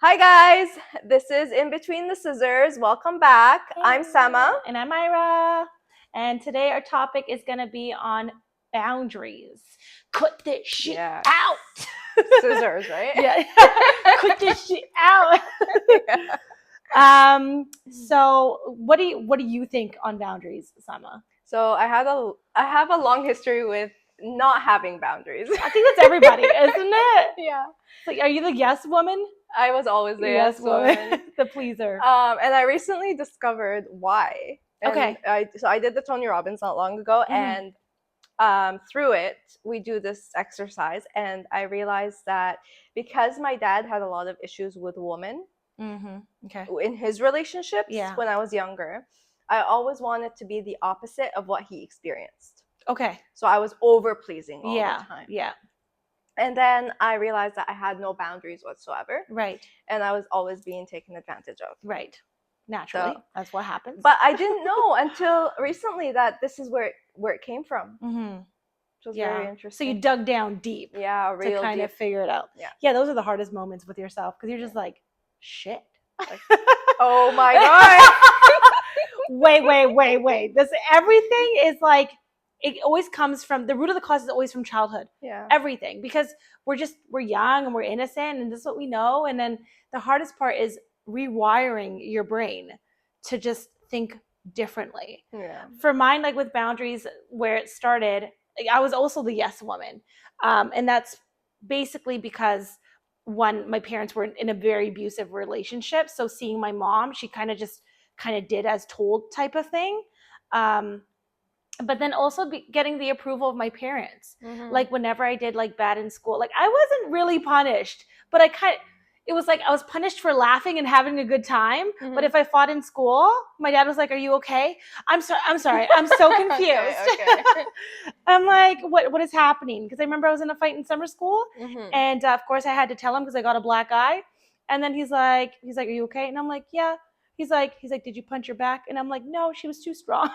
Hi guys, this is In Between the Scissors. Welcome back. I'm Sama. And I'm Myra. And today our topic is going to be on boundaries. Cut this shit out. Scissors, right? Yeah. Cut this shit out. So what do you think on boundaries, Sama? So I have a long history with not having boundaries. I think that's everybody, isn't it? Yeah. Like, are you the yes woman? I was always the yes woman. The pleaser. And I recently discovered why. And okay. I did the Tony Robbins not long ago, and through it we do this exercise, and I realized that because my dad had a lot of issues with women in his relationships when I was younger, I always wanted to be the opposite of what he experienced. Okay. So I was over-pleasing all the time. Yeah. And then I realized that I had no boundaries whatsoever. Right. And I was always being taken advantage of. Right. Naturally. So, that's what happens. But I didn't know until recently that this is where it came from. Which was very interesting. So you dug down deep. Yeah, real to kind of figure it out. Yeah, those are the hardest moments with yourself because you're just like, shit. Like, oh my God. Wait. Everything is like, it always comes from, the root of the cause is always from childhood. Yeah. Everything. Because we're young and we're innocent and this is what we know. And then the hardest part is rewiring your brain to just think differently. Yeah. For mine, like with boundaries, where it started, I was also the yes woman. And that's basically because my parents were in a very abusive relationship. So seeing my mom, she kind of did as told type of thing. But then also getting the approval of my parents. Like whenever I did like bad in school, like I wasn't really punished, but it was like I was punished for laughing and having a good time. But if I fought in school, my dad was like, "Are you okay?" I'm sorry. I'm so confused. okay. I'm like, what is happening? Because I remember I was in a fight in summer school, and of course I had to tell him because I got a black eye. And then he's like, "Are you okay?" And I'm like, "Yeah." He's like, "Did you punch your back?" And I'm like, "No, she was too strong."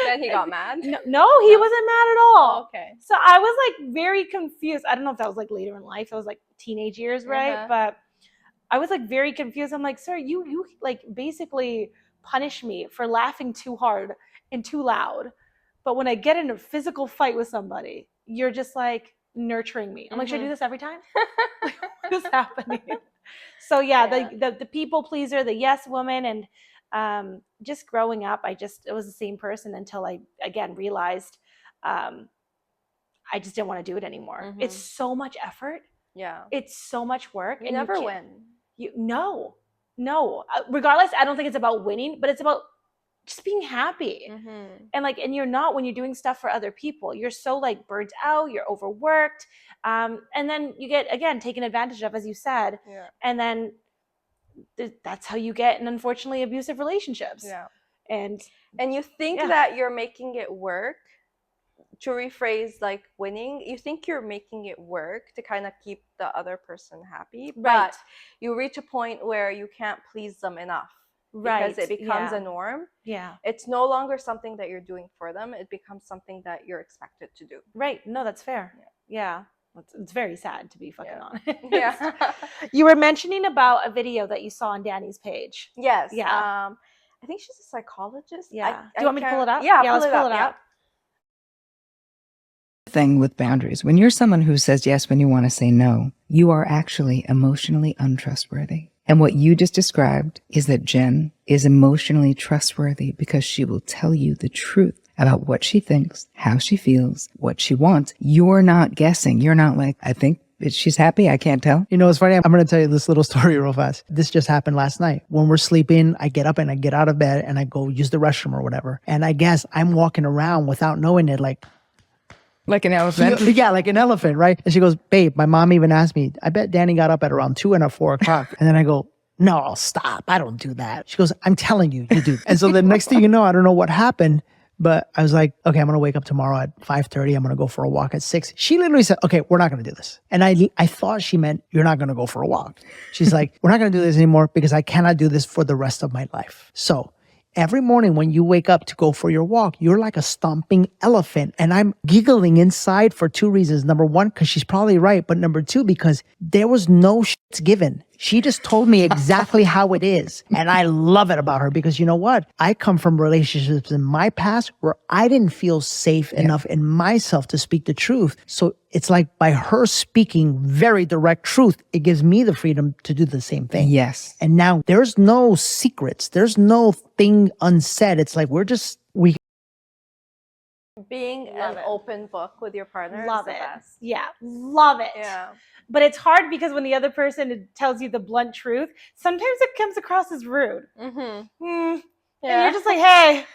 Then he got mad? No, he wasn't mad at all. Oh, okay. So I was like very confused. I don't know if that was like later in life. It was like teenage years, right? But I was like very confused. I'm like, "Sir, you like basically punish me for laughing too hard and too loud. But when I get in a physical fight with somebody, you're just like nurturing me." I'm like, "Should I do this every time?" What is happening? So the people pleaser, the yes woman, and just growing up, it was the same person until I again realized I just didn't want to do it anymore. It's so much effort. Yeah, it's so much work. You never win. No. Regardless, I don't think it's about winning, but it's about just being happy. And you're not when you're doing stuff for other people. You're so like burnt out, you're overworked. And then you get, again, taken advantage of, as you said. Yeah. And then that's how you get in, unfortunately, abusive relationships. Yeah. And you think that you're making it work. To rephrase, like winning, you think you're making it work to kind of keep the other person happy. But you reach a point where you can't please them enough. Because it becomes a norm. Yeah. It's no longer something that you're doing for them. It becomes something that you're expected to do. Right. No, that's fair. Yeah. It's very sad, to be fucking honest. Yeah. You were mentioning about a video that you saw on Danny's page. Yes. Yeah. I think she's a psychologist. Yeah. Do you want me to pull it up? Yeah, let's pull it up. Thing with boundaries. When you're someone who says yes when you want to say no, you are actually emotionally untrustworthy. And what you just described is that Jen is emotionally trustworthy because she will tell you the truth about what she thinks, how she feels, what she wants. You're not guessing. You're not like, I think she's happy. I can't tell. You know, it's funny. I'm going to tell you this little story real fast. This just happened last night. When we're sleeping, I get up and I get out of bed and I go use the restroom or whatever. And I guess I'm walking around without knowing it, like an elephant? Yeah, like an elephant, right? And she goes, "Babe, my mom even asked me, I bet Danny got up at around 2 and 4 o'clock. And then I go, "No, stop. I don't do that." She goes, "I'm telling you, you do." And so the next thing you know, I don't know what happened, but I was like, okay, I'm going to wake up tomorrow at 5:30. I'm going to go for a walk at 6. She literally said, "Okay, we're not going to do this." And I thought she meant, "You're not going to go for a walk." She's like, "We're not going to do this anymore because I cannot do this for the rest of my life." So every morning when you wake up to go for your walk, you're like a stomping elephant. And I'm giggling inside for 2 reasons. Number one, because she's probably right. But number two, because there was no shits given. She just told me exactly how it is. And I love it about her because you know what? I come from relationships in my past where I didn't feel safe enough in myself to speak the truth. So it's like by her speaking very direct truth, it gives me the freedom to do the same thing. Yes. And now there's no secrets. There's no thing unsaid. It's like we Being Love an it. open book with your partner Love is the it. best. Yeah, love it. Yeah. But it's hard because when the other person tells you the blunt truth, sometimes it comes across as rude. Mm-hmm. And Yeah. you're just like, hey,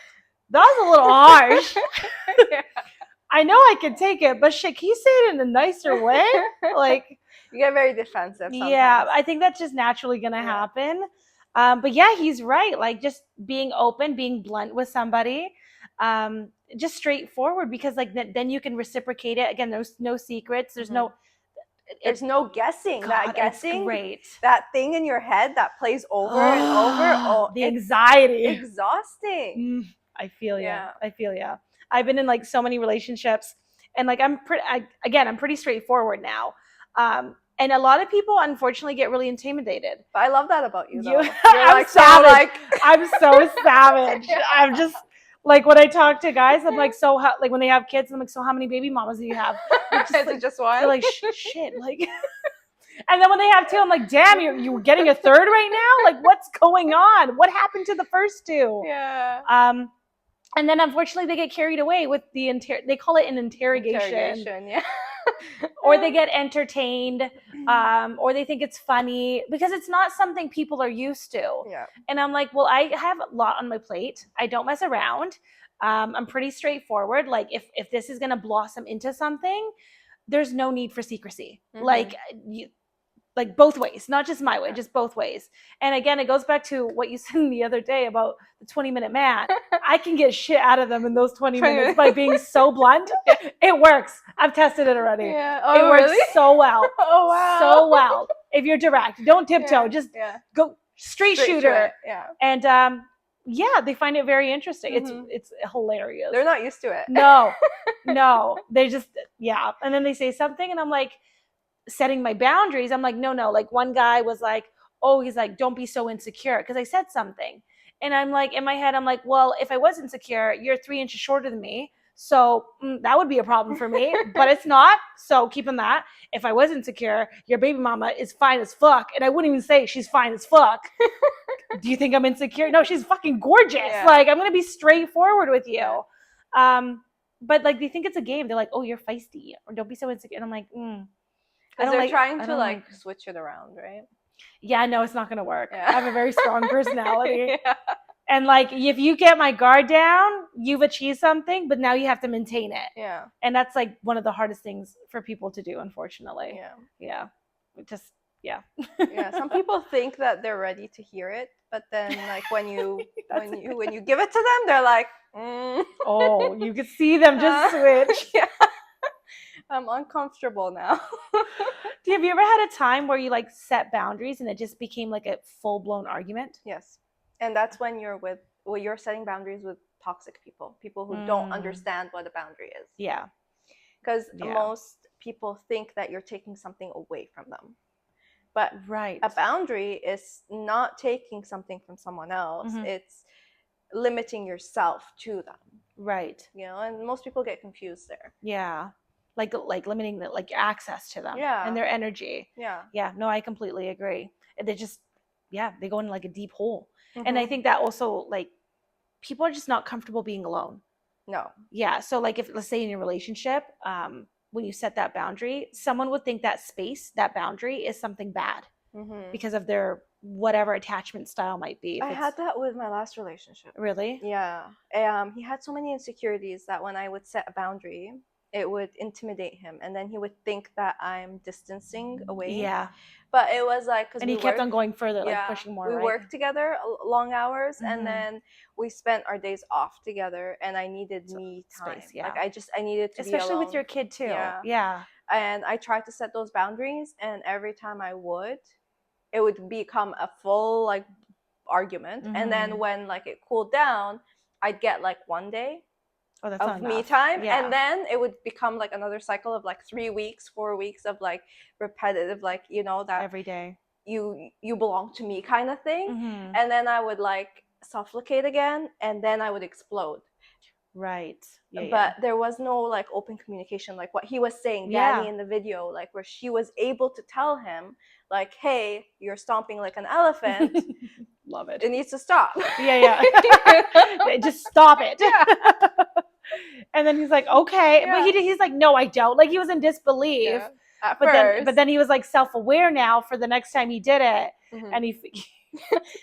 that was a little harsh. Yeah. I know I can take it, but shit, can you say it in a nicer way? Like, You get very defensive sometimes. yeah, I think that's just naturally going to happen. But yeah, he's right. like just being open, being blunt with somebody, just straightforward, because like then you can reciprocate it. Again, there's no secrets. There's There's no guessing. God, That it's guessing, great. that thing in your head that plays over and over. Oh, The it's anxiety. exhausting. I feel you. Yeah. I feel you. I've been in like so many relationships, and like I'm pretty straightforward now. And a lot of people unfortunately get really intimidated. But I love that about you, though. You're I'm like savage. so like I'm so savage. Yeah. I'm just like, when I talk to guys, I'm like, so how, like when they have kids, I'm like, so how many baby mamas do you have? Is it just one? They're like, shit, like. And then when they have two, I'm like, damn, you getting a third right now? Like, what's going on? What happened to the first two? Yeah. And then unfortunately they get carried away with they call it an interrogation. Yeah. Or they get entertained, or they think it's funny because it's not something people are used to. Yeah. And I'm like, well, I have a lot on my plate. I don't mess around. I'm pretty straightforward. Like if this is going to blossom into something, there's no need for secrecy. Mm-hmm. Like both ways, not just my way, just both ways. And again, it goes back to what you said the other day about the 20-minute man. I can get shit out of them in those 20 minutes by being so blunt. It works. I've tested it already. Yeah. It works so well. Oh wow. So well. If you're direct, don't tiptoe. Just go straight shooter. Yeah. And yeah, they find it very interesting. Mm-hmm. It's hilarious. They're not used to it. No. They just, yeah. And then they say something and I'm like, setting my boundaries, I'm like, no, like one guy was like, oh, he's like, don't be so insecure because I said something. And I'm like, in my head, I'm like, well, if I was insecure, you're 3 inches shorter than me, so that would be a problem for me. But it's not, so keeping that. If I was insecure, your baby mama is fine as fuck, and I wouldn't even say she's fine as fuck. Do you think I'm insecure? No, she's fucking gorgeous. Like, I'm gonna be straightforward with you. But like, they think it's a game. They're like, oh, you're feisty, or don't be so insecure. And I'm like, because they're trying to like switch it around, right? Yeah, no, it's not going to work. Yeah. I have a very strong personality. Yeah. And like, if you get my guard down, you've achieved something, but now you have to maintain it. Yeah. And that's like one of the hardest things for people to do, unfortunately. Yeah. Yeah. Yeah. Some people think that they're ready to hear it, but then like when you give it to them, they're like, oh, you could see them just switch. Yeah. I'm uncomfortable now. Have you ever had a time where you like set boundaries and it just became like a full-blown argument? Yes. And that's when you're setting boundaries with toxic people who don't understand what a boundary is. Yeah. Because most people think that you're taking something away from them. But a boundary is not taking something from someone else. Mm-hmm. It's limiting yourself to them. Right. You know, and most people get confused there. Yeah. Like limiting your access to them and their energy. Yeah, no, I completely agree. They just they go in like a deep hole. Mm-hmm. And I think that also like people are just not comfortable being alone. No. Yeah, so like if, let's say in your relationship, when you set that boundary, someone would think that space, that boundary is something bad because of their whatever attachment style might be. I had that with my last relationship. Really? Yeah. He had so many insecurities that when I would set a boundary, it would intimidate him, and then he would think that I'm distancing away. Yeah. But it was like, because he kept on going further, like pushing more. We worked together long hours, and then we spent our days off together, and I needed me time. Space, yeah. Like I needed to especially be alone. With your kid too. Yeah. And I tried to set those boundaries, and every time it would become a full like argument. And then when like it cooled down, I'd get like one day of me time, and then it would become like another cycle of like 3 weeks, 4 weeks of like repetitive, like, you know, that every day. you belong to me kind of thing. Mm-hmm. And then I would like suffocate again, and then I would explode. Right. Yeah. But there was no like open communication, like what he was saying, Danny, in the video, like where she was able to tell him like, hey, you're stomping like an elephant. Love it. It needs to stop. Yeah. Just stop it. Yeah. And then he's like, okay. Yeah. But he's like, no, I don't. Like he was in disbelief. Yeah. At But first. then he was like self-aware now for the next time he did it. Mhm. And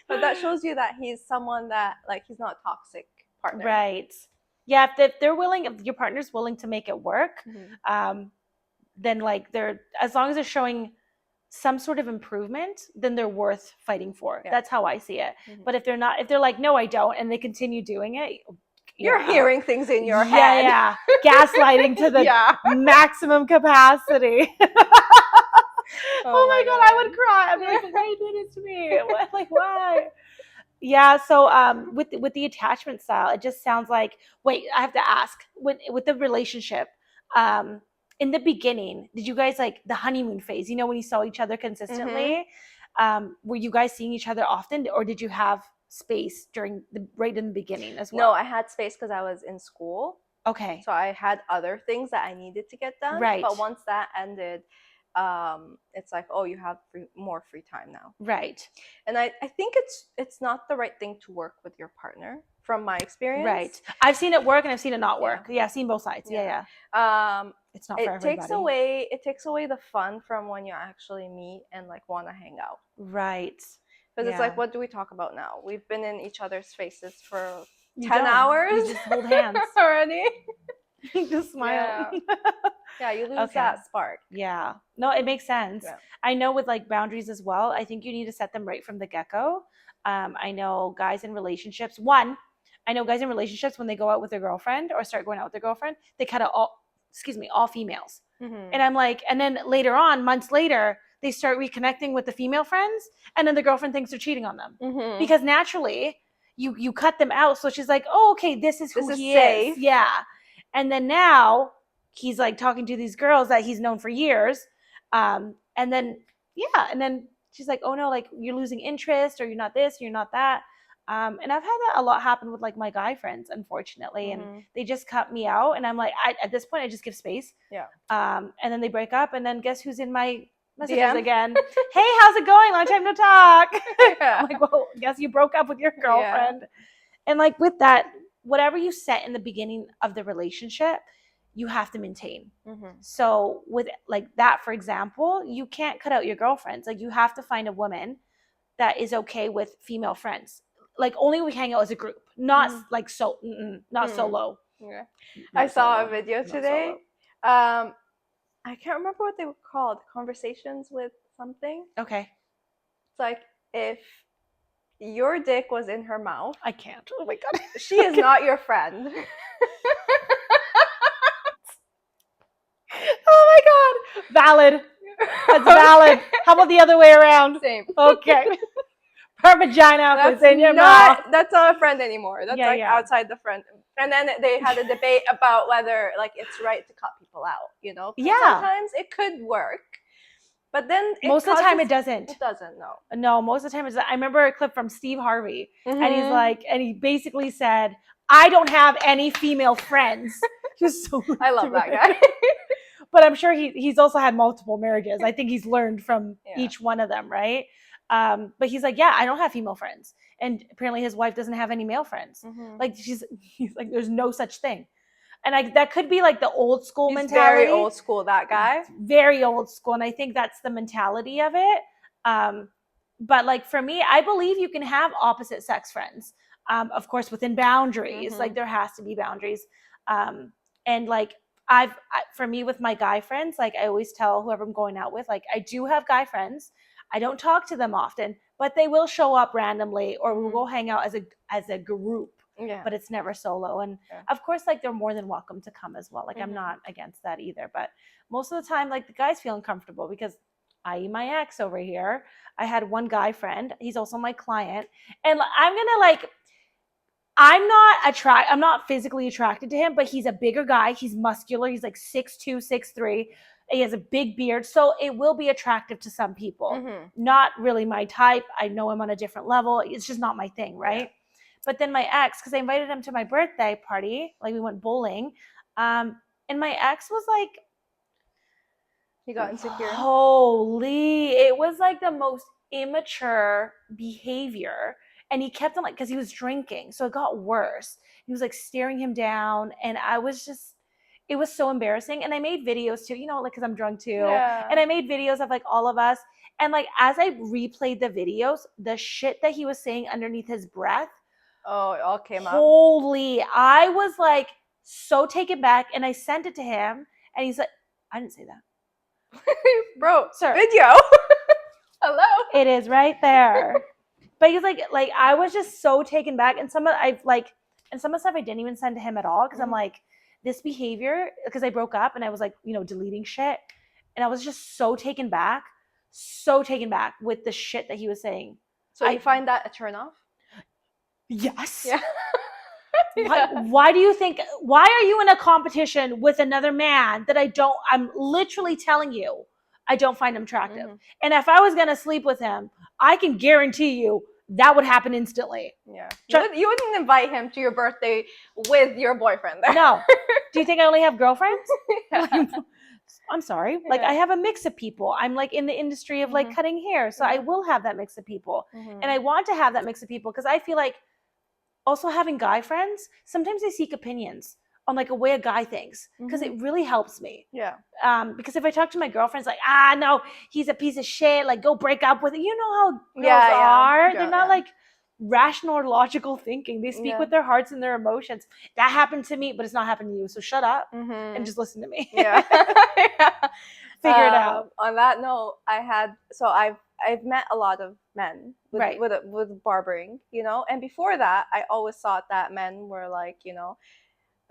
but that shows you that he's someone that like he's not a toxic partner. Right. Yeah, if they're willing, if your partner's willing to make it work, then like they're, as long as they're showing some sort of improvement, then they're worth fighting for. Yeah. That's how I see it. But if they're not, if they're like, no, I don't, and they continue doing it, you're hearing things in your head. Yeah. Gaslighting to the maximum capacity. Oh my God, I would cry. I'm like, why you doing this to me? Like, why? Yeah, so with the attachment style, it just sounds like, wait, I have to ask, with the relationship, in the beginning, did you guys like the honeymoon phase, you know, when you saw each other consistently, were you guys seeing each other often, or did you have space right in the beginning as well? No, I had space because I was in school. Okay. So I had other things that I needed to get done. Right. But once that ended, it's like, oh, you have more free time now. Right. And I think it's not the right thing to work with your partner, from my experience. Right. I've seen it work and I've seen it not work. Yeah, I've seen both sides. Yeah. It's not for everybody. It takes away the fun from when you actually meet and like want to hang out. Right. Because it's like, what do we talk about now? We've been in each other's faces for 10 hours. You just hold hands already. Just smile. Yeah, you lose that spark. Yeah. No, it makes sense. Yeah. I know with like boundaries as well, I think you need to set them right from the get-go. I know guys in relationships, when they go out with their girlfriend or start going out with their girlfriend, they cut out all females. And I'm like, and then later on, months later, they start reconnecting with the female friends, and then the girlfriend thinks they're cheating on them. Because naturally, you cut them out. So she's like, oh, okay, this is he is. Yeah. And then now he's like talking to these girls that he's known for years. And then she's like, oh no, like you're losing interest, or you're not this, you're not that. And I've had that a lot happen with like my guy friends, unfortunately. And they just cut me out. And I'm like, at this point, I just give space. Yeah. And then they break up, and then guess who's in my messages again? Hey, how's it going? Long time no talk. I'm like, well, guess you broke up with your girlfriend. And like with that, whatever you set in the beginning of the relationship, you have to maintain. So with like that, for example, you can't cut out your girlfriends. Like you have to find a woman that is okay with female friends. Like only we hang out as a group, not like not solo. Yeah. I saw a video today. I can't remember what they were called. Conversations with something. Okay. It's like, if your dick was in her mouth. I can't. Oh my God. She is not your friend. Oh my God. Valid. That's valid. How about the other way around? Same. Okay. Her vagina was in your mouth. That's not a friend anymore. That's outside the friend. And then they had a debate about whether like it's right to cut people out, you know? Yeah. Sometimes it could work. But then most of the time it doesn't. It doesn't, no. No, most of the time it's. I remember a clip from Steve Harvey, and he's like, and he basically said, "I don't have any female friends." Just so I love that guy. But I'm sure he's also had multiple marriages. I think he's learned from each one of them, right? But he's like, yeah, I don't have female friends, and apparently his wife doesn't have any male friends. Like he's like, there's no such thing. And that could be like the old school mentality. Very old school, that guy. Very old school. And I think that's the mentality of it. But like for me, I believe you can have opposite sex friends. Of course, within boundaries. Like there has to be boundaries. And like for me with my guy friends, like I always tell whoever I'm going out with, like I do have guy friends. I don't talk to them often, but they will show up randomly, or we'll go hang out as a group. Yeah. But it's never solo. And of course, like they're more than welcome to come as well. Like I'm not against that either. But most of the time, like the guys feel uncomfortable because i.e. my ex over here, I had one guy friend. He's also my client. And I'm not physically attracted to him, but he's a bigger guy. He's muscular. He's like 6'2", 6'3". He has a big beard, so it will be attractive to some people. Mm-hmm. Not really my type. I know I'm on a different level. It's just not my thing, right? Yeah. But then my ex, because I invited him to my birthday party, like we went bowling, and my ex was like, He got insecure. holy, it was like the most immature behavior. And he kept on like, because he was drinking, so it got worse. He was like staring him down, and I was just, it was so embarrassing. And I made videos too, you know, like because I'm drunk too. Yeah. And I made videos of like all of us. And like as I replayed the videos, the shit that he was saying underneath his breath, Oh, it all came out. holy, I was like so taken back. And I sent it to him, and he's like, I didn't say that. Bro, Sir. video. Hello. It is right there. But he's like I was just so taken back, and some of the stuff I didn't even send to him at all, because I'm like, this behavior, because I broke up and I was like, you know, deleting shit, and I was just so taken back with the shit that he was saying. So you find that a turn off? Yes. Yeah. Why do you think, why are you in a competition with another man that I'm literally telling you I don't find him attractive. Mm-hmm. And if I was going to sleep with him, I can guarantee you that would happen instantly. Yeah. You wouldn't invite him to your birthday with your boyfriend there. No. Do you think I only have girlfriends? Yeah. I'm sorry. Like, I have a mix of people. I'm like in the industry of like cutting hair. So I will have that mix of people. And I want to have that mix of people, because I feel like also having guy friends, sometimes I seek opinions on like a way a guy thinks, because it really helps me. Yeah. Because if I talk to my girlfriends like, no, he's a piece of shit, like go break up with it. You know how girls are. They're not like rational or logical thinking. They speak with their hearts and their emotions. That happened to me, but it's not happened to you. So shut up and just listen to me. Yeah. Figure it out. On that note, I've met a lot of men with barbering, you know, and before that, I always thought that men were like, you know,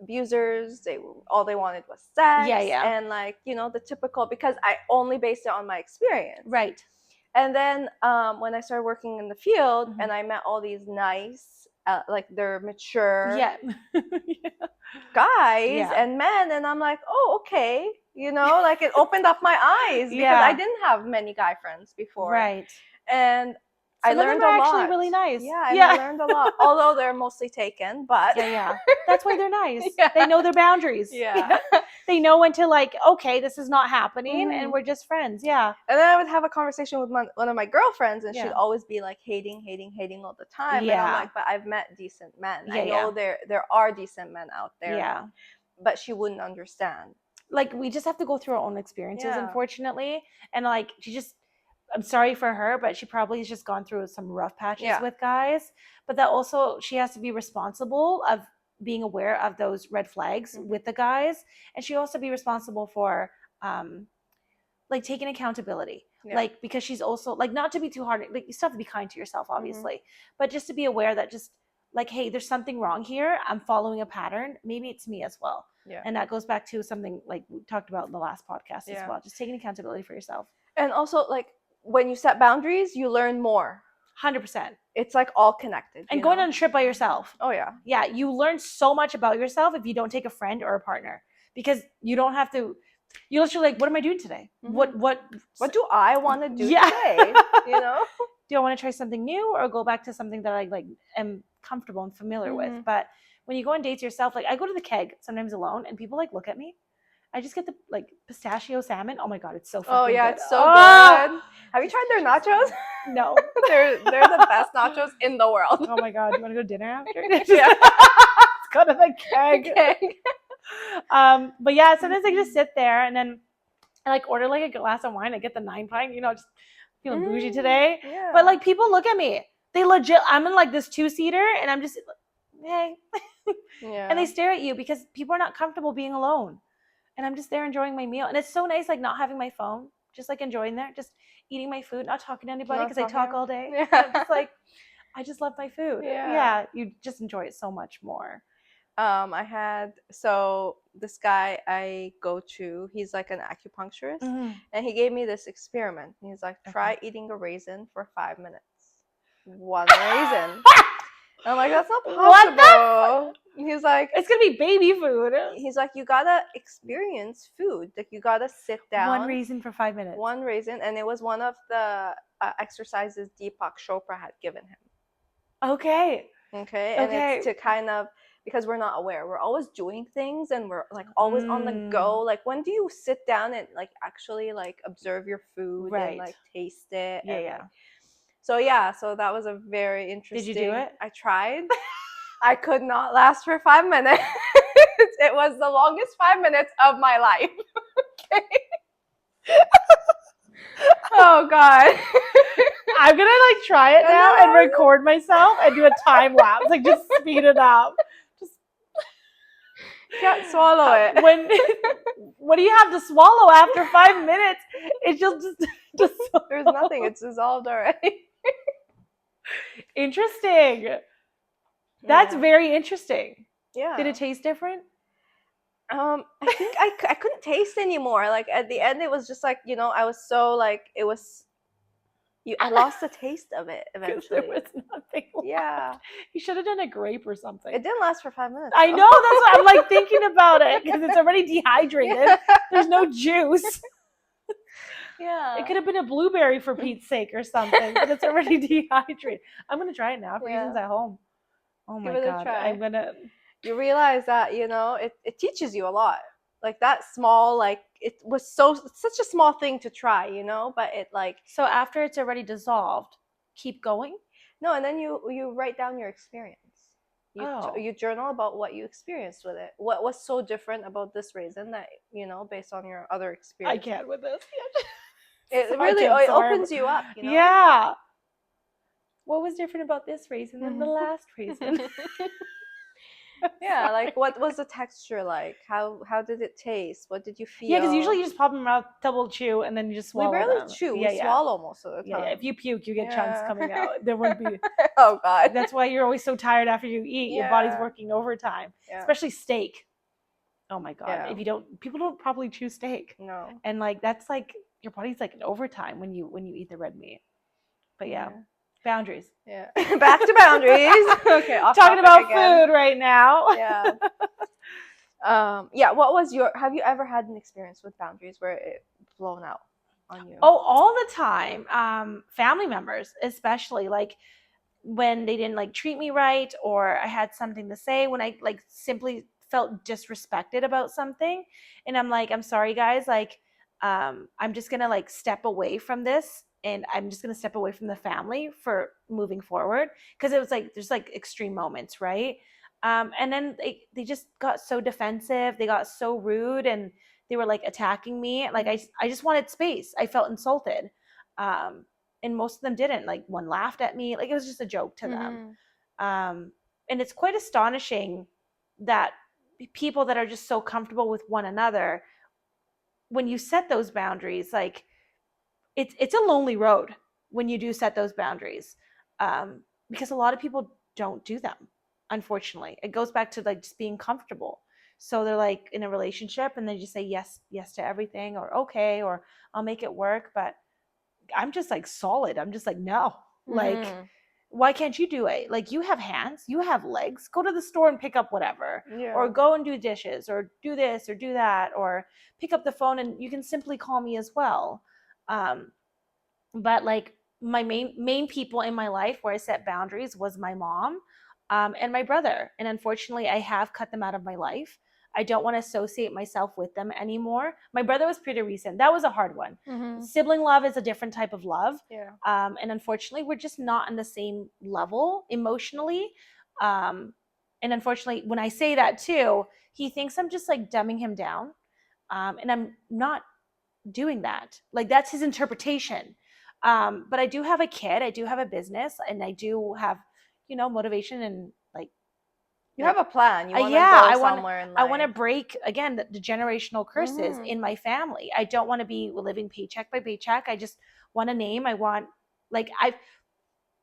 abusers. All they wanted was sex, and like, you know, the typical, because I only based it on my experience, right? And then when I started working in the field, and I met all these nice, like they're mature, guys and men, and I'm like, oh, okay, you know, like it opened up my eyes, because I didn't have many guy friends before, right? And some I learned a lot. Actually, really nice. I learned a lot. Although they're mostly taken, but that's why they're nice. They know their boundaries. They know when to like, okay, this is not happening, and we're just friends. Yeah. And then I would have a conversation with one of my girlfriends, and she'd always be like hating all the time. And I'm like, but I've met decent men. I know there are decent men out there. Yeah. But she wouldn't understand. Like, we just have to go through our own experiences, unfortunately, and like I'm sorry for her, but she probably has just gone through some rough patches with guys. But that also, she has to be responsible of being aware of those red flags with the guys. And she also be responsible for like taking accountability. Like, because she's also like, not to be too hard, like you still have to be kind to yourself, obviously, but just to be aware that just like, hey, there's something wrong here. I'm following a pattern. Maybe it's me as well. Yeah. And that goes back to something like we talked about in the last podcast as well. Just taking accountability for yourself. And also, like, when you set boundaries, you learn more. 100%. It's like all connected. And going on a trip by yourself. Oh, yeah. Yeah, you learn so much about yourself if you don't take a friend or a partner, because you don't have to. You literally like, what am I doing today? What do I want to do today? You know? Do I want to try something new, or go back to something that I like am comfortable and familiar with? But when you go on dates yourself, like I go to the Keg sometimes alone, and people like look at me. I just get the like pistachio salmon. Oh my god, it's so fucking good. It's so good. Have you tried their nachos? No. they're the best nachos in the world. Oh my god, you want to go to dinner after? Yeah. Let's go to the Keg. But yeah, sometimes I just sit there, and then I like order like a glass of wine. I get the 9-pint, you know, just feeling bougie today. Yeah. But like people look at me. They legit, I'm in like this 2-seater, and I'm just, hey. And they stare at you because people are not comfortable being alone. And I'm just there enjoying my meal. And it's so nice, like not having my phone, just like enjoying there, just eating my food, not talking to anybody because I talk all day. Yeah. I'm just like, I just love my food. Yeah. You just enjoy it so much more. So this guy I go to, he's like an acupuncturist, and he gave me this experiment. He's like, try eating a raisin for 5 minutes. One raisin. I'm like, that's not What the possible. He's like, It's gonna be baby food. you gotta experience food. Like you gotta sit down. One raisin for 5 minutes. One raisin, and it was one of the exercises Deepak Chopra had given him. Okay. And it's to kind of, because we're not aware, we're always doing things and we're like always on the go. Like when do you sit down and like actually like observe your food and like taste it? So that was a very interesting. Did you do it? I tried. I could not last for 5 minutes. It was the longest 5 minutes of my life. Okay. Oh God. I'm gonna like try it now and record myself and do a time lapse, like just speed it up. Just can't swallow it. What do you have to swallow after 5 minutes? It's just there's nothing. It's dissolved already. Interesting. That's very interesting. Yeah. Did it taste different? I think I couldn't taste anymore. Like at the end, it was just like, I was so like, it was. I lost the taste of it eventually. There was nothing left. Yeah. You should have done a grape or something. It didn't last for 5 minutes. I know. That's what I'm like thinking about it because it's already dehydrated. Yeah. There's no juice. Yeah. It could have been a blueberry for Pete's sake or something, but it's already dehydrated. I'm going to try it now for reasons at home. Oh my God. I'm going to. You realize that, it teaches you a lot. Like that small, like it was such a small thing to try, but it like. So after it's already dissolved, keep going? No, and then you write down your experience. You journal about what you experienced with it. What was so different about this raisin that, based on your other experience. I can't with this. It really opens you up, Yeah. What was different about this raisin than the last raisin? Yeah, like what was the texture like? How did it taste? What did you feel? Yeah, because usually you just pop them out, double chew, and then you just swallow them. We barely chew. We swallow most of the time. Yeah, if you puke, you get chunks coming out. There won't be. Oh God. That's why you're always so tired after you eat. Your body's working overtime, especially steak. Oh my God! Yeah. People don't properly chew steak. No. And like that's like your body's like in overtime when you eat the red meat. But yeah. Boundaries. Yeah. Back to boundaries. Okay. Talking about food right now. Yeah. What was have you ever had an experience with boundaries where it blown out on you? Oh, all the time. Family members, especially like when they didn't like treat me right, or I had something to say when I like simply felt disrespected about something. And I'm like, I'm sorry guys. Like, I'm just going to like step away from this. And I'm just going to step away from the family for moving forward. Because it was like, there's like extreme moments, right? And then they just got so defensive. They got so rude and they were like attacking me. Like I just wanted space. I felt insulted. And most of them didn't. Like one laughed at me. Like it was just a joke to them. And it's quite astonishing that people that are just so comfortable with one another, when you set those boundaries, like, it's a lonely road when you do set those boundaries, because a lot of people don't do them. Unfortunately, it goes back to like just being comfortable. So they're like in a relationship and they just say yes to everything, or okay, or I'll make it work. But I'm just like solid. I'm just like, no, like, why can't you do it? Like you have hands, you have legs. Go to the store and pick up whatever, or go and do dishes, or do this or do that, or pick up the phone and you can simply call me as well. But like my main people in my life where I set boundaries was my mom, and my brother. And unfortunately I have cut them out of my life. I don't want to associate myself with them anymore. My brother was pretty recent. That was a hard one. Sibling love is a different type of love. Yeah. And unfortunately we're just not on the same level emotionally. And unfortunately when I say that too, he thinks I'm just like dumbing him down. And I'm not doing that. Like that's his interpretation. But I do have a kid, I do have a business, and I do have, motivation and like you have a plan. You want to go somewhere in life. I want to break again the generational curses in my family. I don't want to be living paycheck by paycheck. I just want a name. I want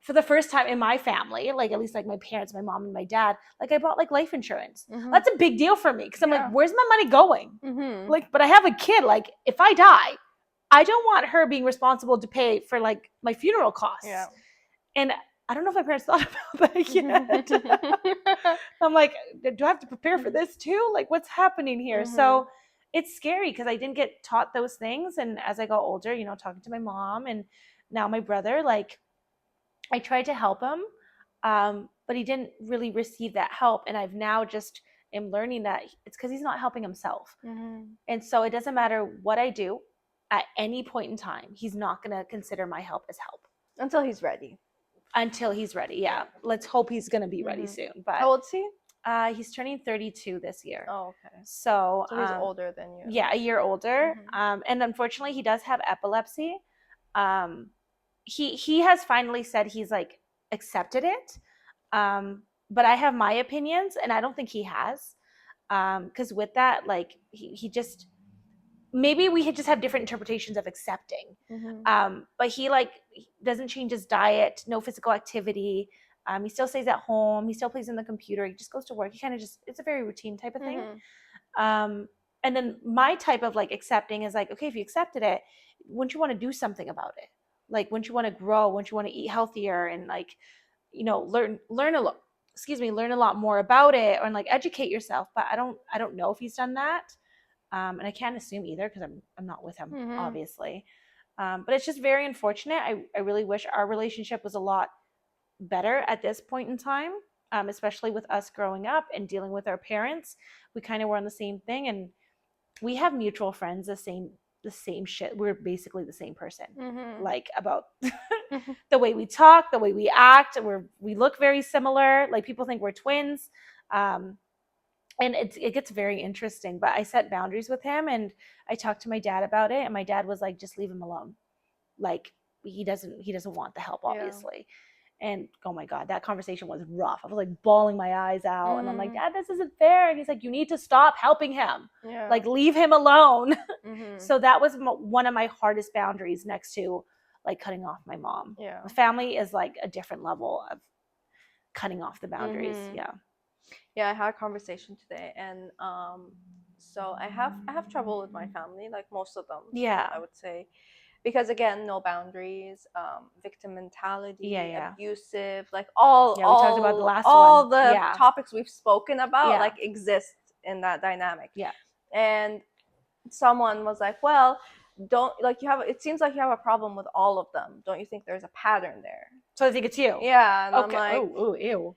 for the first time in my family, like at least like my parents, my mom and my dad, like I bought like life insurance. That's a big deal for me because I'm like, where's my money going? Like, but I have a kid. Like if I die, I don't want her being responsible to pay for like my funeral costs. Yeah. And I don't know if my parents thought about that yet. I'm like, do I have to prepare for this too? Like, what's happening here? So it's scary because I didn't get taught those things. And as I got older, you know, talking to my mom and now my brother, like, I tried to help him, but he didn't really receive that help. And I've now just am learning that it's because he's not helping himself. And so it doesn't matter what I do at any point in time, he's not going to consider my help as help. Until he's ready. Until he's ready, yeah. Let's hope he's going to be ready soon. But how old is he? He's turning 32 this year. Oh, okay. So he's older than you. Yeah, a year older. And unfortunately, he does have epilepsy. He has finally said he's like accepted it. But I have my opinions, and I don't think he has. Because with that, like he just, maybe we just have different interpretations of accepting. But he doesn't change his diet, no physical activity. He still stays at home. He still plays on the computer. He just goes to work. He kind of just, it's a very routine type of thing. And then my type of like accepting is like, okay, if you accepted it, wouldn't you want to do something about it? Like, wouldn't you want to grow? Wouldn't you want to eat healthier and like, you know, learn a lot more about it, or like educate yourself? But I don't know if he's done that. And I can't assume either because I'm not with him, obviously. But it's just very unfortunate. I really wish our relationship was a lot better at this point in time, especially with us growing up and dealing with our parents. We kind of were on the same thing, and we have mutual friends, the same shit. We're basically the same person, like about the way we talk, the way we act. We look very similar. Like, people think we're twins. And it gets very interesting. But I set boundaries with him, and I talked to my dad about it, and my dad was like, just leave him alone. Like, he doesn't want the help, obviously. And oh my God, that conversation was rough. I was like bawling my eyes out. And I'm like, Dad, this isn't fair. And he's like, you need to stop helping him. Like, leave him alone. So that was one of my hardest boundaries, next to like cutting off my mom. The family is like a different level of cutting off the boundaries. Yeah, I had a conversation today, and so I have trouble with my family, like most of them. I would say, because again, no boundaries, victim mentality, abusive, like all we talked about the last all one. The topics we've spoken about like exist in that dynamic. And someone was like, well, don't, like, it seems like you have a problem with all of them. Don't you think there's a pattern there? So I think it's you. Yeah. And okay. I'm like, oh, ew.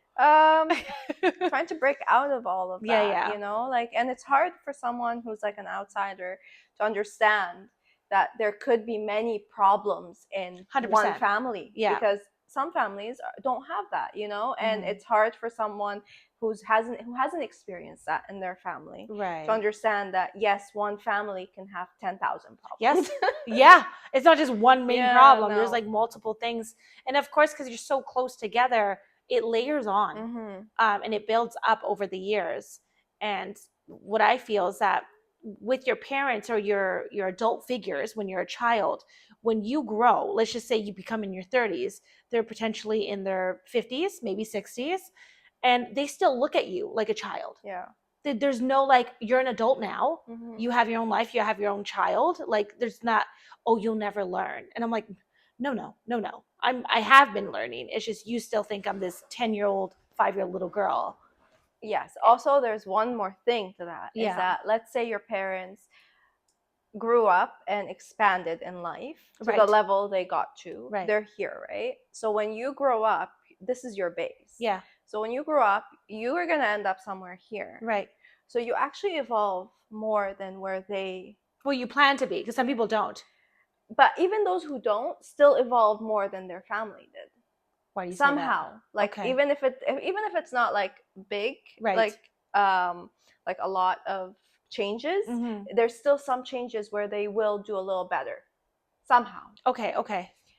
Trying to break out of all of that, you know, like, and it's hard for someone who's like an outsider to understand that there could be many problems in 100%. one family, because some families don't have that, you know, and it's hard for someone who hasn't experienced that in their family to understand that, yes, one family can have 10,000 problems. It's not just one main problem. There's like multiple things, and of course, because you're so close together, it layers on, and it builds up over the years. And what I feel is that with your parents or your adult figures, when you're a child, when you grow, let's just say you become in your 30s, they're potentially in their 50s, maybe 60s, and they still look at you like a child. There's no like, you're an adult now, you have your own life, you have your own child. Like, there's not, oh, you'll never learn. And I'm like, no. I have been learning. It's just you still think I'm this 10-year-old, 5-year-old little girl. Yes. Also, there's one more thing to that. Is that, let's say your parents grew up and expanded in life to the level they got to. They're here, right? So when you grow up, this is your base. So when you grow up, you are going to end up somewhere here. So you actually evolve more than where they... Well, you plan to be, because some people don't. But even those who don't still evolve more than their family did. Why do you somehow say that? Like, even if it's not like big, like a lot of changes, there's still some changes where they will do a little better somehow. Okay.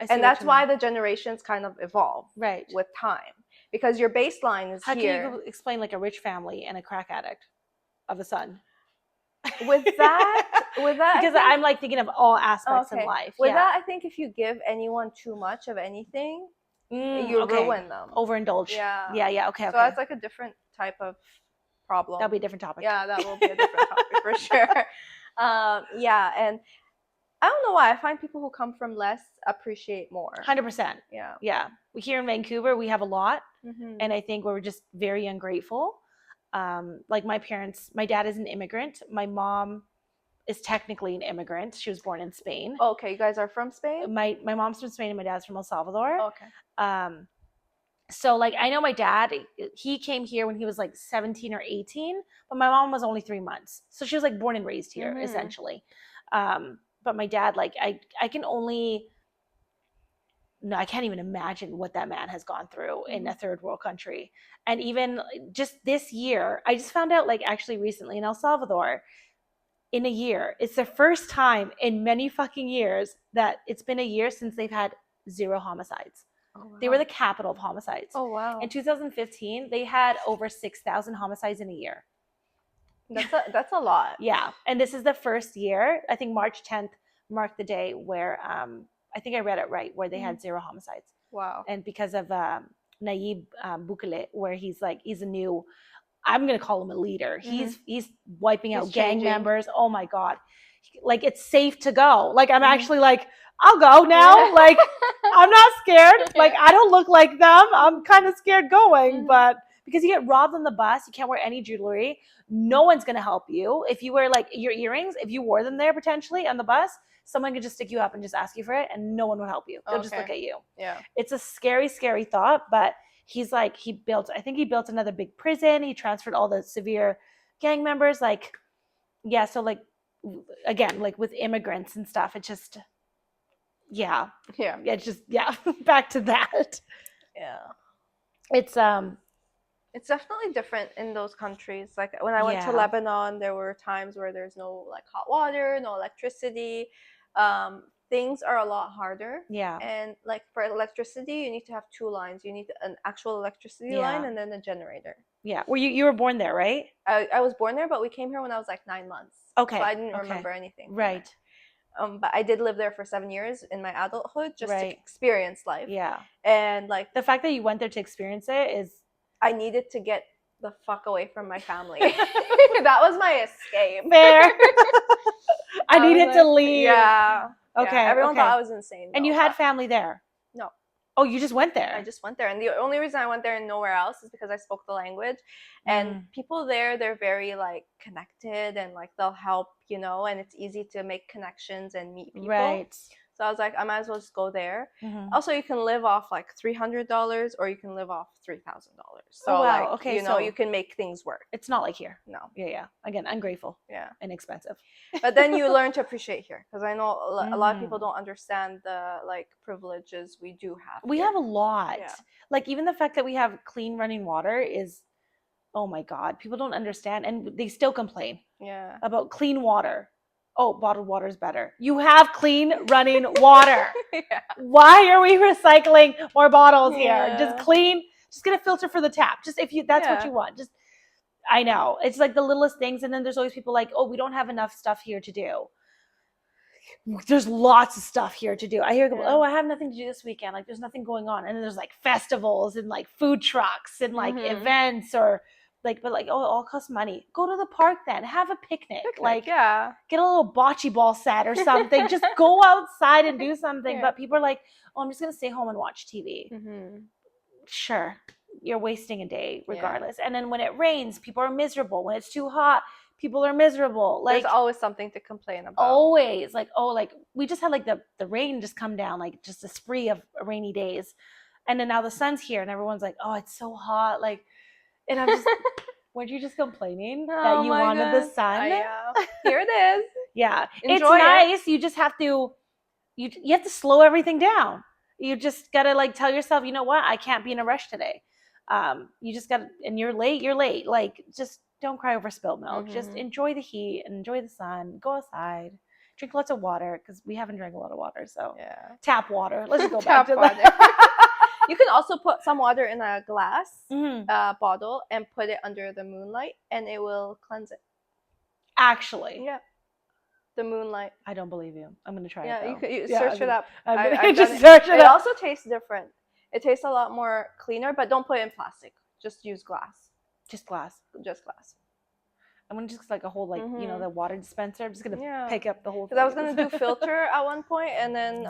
And that's why the generations kind of evolve with time, because your baseline is How here. can you explain like a rich family and a crack addict of a son? With that, because I'm like thinking of all aspects in life. With that, I think if you give anyone too much of anything, you ruin them. Overindulge. Okay. So that's like a different type of problem. That'll be a different topic. Yeah, that will be a different topic for sure. And I don't know why. I find people who come from less appreciate more. 100%. Yeah. Yeah. Here in Vancouver, we have a lot. Mm-hmm. And I think we're just very ungrateful. Like my parents, my dad is an immigrant. My mom is technically an immigrant. She was born in Spain. Okay, you guys are from Spain? My mom's from Spain and my dad's from El Salvador. Okay. So like I know my dad, he came here when he was like 17 or 18, but my mom was only 3 months. So she was like born and raised here, essentially. But my dad, like I can only, no, I can't even imagine what that man has gone through in a third world country. And even just this year, I just found out like actually recently in El Salvador, in a year, it's the first time in many fucking years that it's been a year since they've had 0 homicides. Oh, wow. They were the capital of homicides. Oh, wow. In 2015, they had over 6,000 homicides in a year. That's a lot. Yeah. And this is the first year, I think March 10th marked the day where, I think I read it right, where they had 0 homicides. Wow. And because of Nayib Bukele, where he's a new, I'm going to call him a leader. He's wiping out gang members. Oh my God. Like it's safe to go. Like I'm actually like, I'll go now. Like I'm not scared. Like I don't look like them. I'm kind of scared going, but because you get robbed on the bus, you can't wear any jewelry. No one's going to help you. If you wear like your earrings, if you wore them there potentially on the bus, someone could just stick you up and just ask you for it and no one will help you. They'll just look at you. Yeah. It's a scary, scary thought, but he's like, I think he built another big prison. He transferred all the severe gang members. Like, yeah. So like, again, like with immigrants and stuff, it just, yeah. It's just, back to that. Yeah. It's definitely different in those countries. Like when I went to Lebanon, there were times where there's no like hot water, no electricity. Things are a lot harder. Yeah. And like for electricity, you need to have 2 lines. You need an actual electricity line and then a generator. Yeah. Well, you were born there, right? I was born there, but we came here when I was like 9 months. Okay. So I didn't remember anything. Right. But I did live there for 7 years in my adulthood just to experience life. Yeah. And like the fact that you went there to experience it is, I needed to get the fuck away from my family. That was my escape. Fair. I needed to leave. Yeah. Okay. Yeah. Everyone thought I was insane. And you had family there? No. Oh, you just went there? I just went there. And the only reason I went there and nowhere else is because I spoke the language. And people there, they're very like connected and like they'll help, and it's easy to make connections and meet people. Right. So I was like, I might as well just go there. Also, you can live off like $300 or you can live off $3,000. So like, you can make things work. It's not like here. No. Yeah. Again, ungrateful. Yeah. And expensive. But then you learn to appreciate here because I know a lot of people don't understand the like privileges we do have. We have a lot. Yeah. Like even the fact that we have clean running water is, oh my God, people don't understand and they still complain about clean water. Oh, bottled water is better. You have clean running water. Why are we recycling more bottles here? Just get a filter for the tap. Just if that's what you want. Just, I know. It's like the littlest things. And then there's always people like, oh, we don't have enough stuff here to do. There's lots of stuff here to do. I hear, oh, I have nothing to do this weekend. Like there's nothing going on. And then there's like festivals and like food trucks and like events or like, but like, oh, it all costs money. Go to the park then. Have a picnic. Like, get a little bocce ball set or something. Just go outside and do something. But people are like, oh, I'm just going to stay home and watch TV. Sure. You're wasting a day regardless. And then when it rains, people are miserable. When it's too hot, people are miserable. Like there's always something to complain about. Always. Like, oh, like we just had like the rain just come down, like just a spree of rainy days. And then now the sun's here and everyone's like, oh, it's so hot. Like, and I'm just, weren't you just complaining that you wanted the sun? Here it is. Yeah. Enjoy it's nice. You just have to, you have to slow everything down. You just got to like tell yourself, you know what? I can't be in a rush today. You just got to, and you're late. Like, just don't cry over spilled milk. Just enjoy the heat and enjoy the sun. Go outside. Drink lots of water because we haven't drank a lot of water. So tap water. Let's go back to that. You can also put some water in a glass bottle and put it under the moonlight and it will cleanse it. Actually? Yeah. The moonlight. I don't believe you. I'm going to try it. Yeah, you search it up. Search it up. It also tastes different. It tastes a lot more cleaner, but don't put it in plastic. Just use glass. Just glass. Just glass. I'm gonna just like a whole like the water dispenser. I'm just gonna pick up the whole thing. Because I was gonna do filter at one point, and then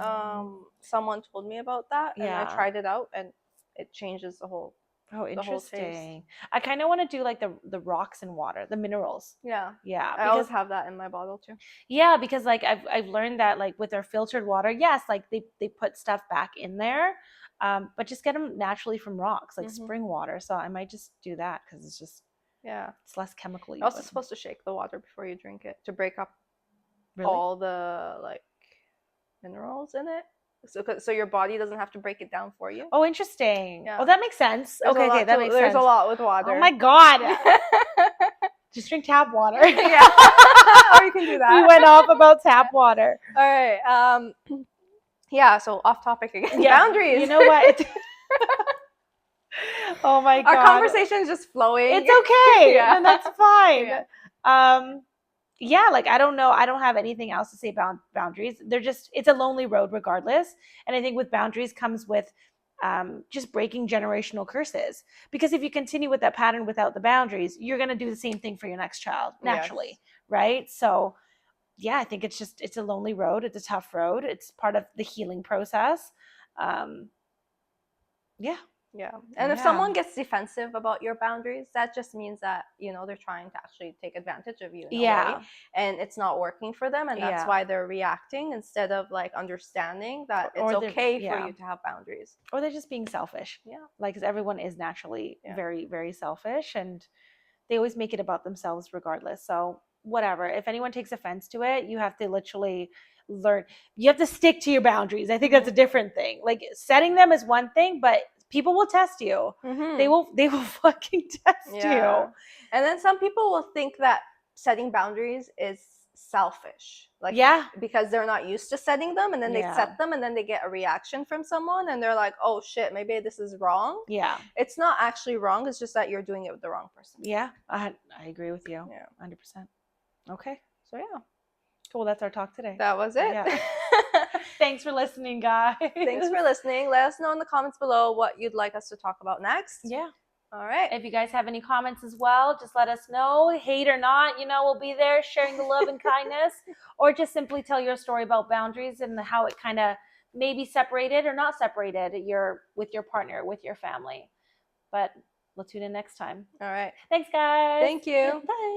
someone told me about that, and I tried it out, and it changes the whole. Oh, the whole taste. interesting. I kind of want to do like the rocks in water, the minerals. Yeah. Yeah. I always have that in my bottle too. Yeah, because like I've learned that like with our filtered water, yes, like they put stuff back in there, but just get them naturally from rocks, like spring water. So I might just do that because it's just it's less chemical. You're also supposed to shake the water before you drink it to break up all the like minerals in it. So your body doesn't have to break it down for you. Oh, interesting. Yeah. Oh, that makes sense. That makes sense. There's a lot with water. Oh my God. Just drink tap water. Yeah. Or you can do that. We went off about tap water. All right. Yeah, so off topic again. Yeah. Boundaries. You know what? Oh my God. Our conversation is just flowing. It's okay. Yeah. And that's fine. Yeah. Yeah, like I don't know. I don't have anything else to say about boundaries. It's a lonely road regardless. And I think with boundaries comes with just breaking generational curses. Because if you continue with that pattern without the boundaries, you're going to do the same thing for your next child naturally. Right? So yeah, I think it's a lonely road. It's a tough road. It's part of the healing process. Yeah. Yeah. And if someone gets defensive about your boundaries, that just means that, they're trying to actually take advantage of you in a way, and it's not working for them, and that's why they're reacting instead of like understanding that it's okay for you to have boundaries. Or they're just being selfish. Yeah. Like, because everyone is naturally very, very selfish, and they always make it about themselves regardless. So whatever. If anyone takes offense to it, you have to literally learn. You have to stick to your boundaries. I think that's a different thing. Like, setting them is one thing, but people will test you. They will fucking test you. And then some people will think that setting boundaries is selfish. Like, because they're not used to setting them, and then they set them, and then they get a reaction from someone, and they're like, oh shit, maybe this is wrong. Yeah. It's not actually wrong. It's just that you're doing it with the wrong person. Yeah. I agree with you. Yeah. 100%. Okay. So yeah. Cool. That's our talk today. That was it. Yeah. Thanks for listening, guys. Thanks for listening. Let us know in the comments below what you'd like us to talk about next. Yeah. All right. If you guys have any comments as well, just let us know. Hate or not, we'll be there sharing the love and kindness, or just simply tell your story about boundaries and how it kind of maybe separated or not separated with your partner, with your family. But we'll tune in next time. All right. Thanks, guys. Thank you. Bye. Bye.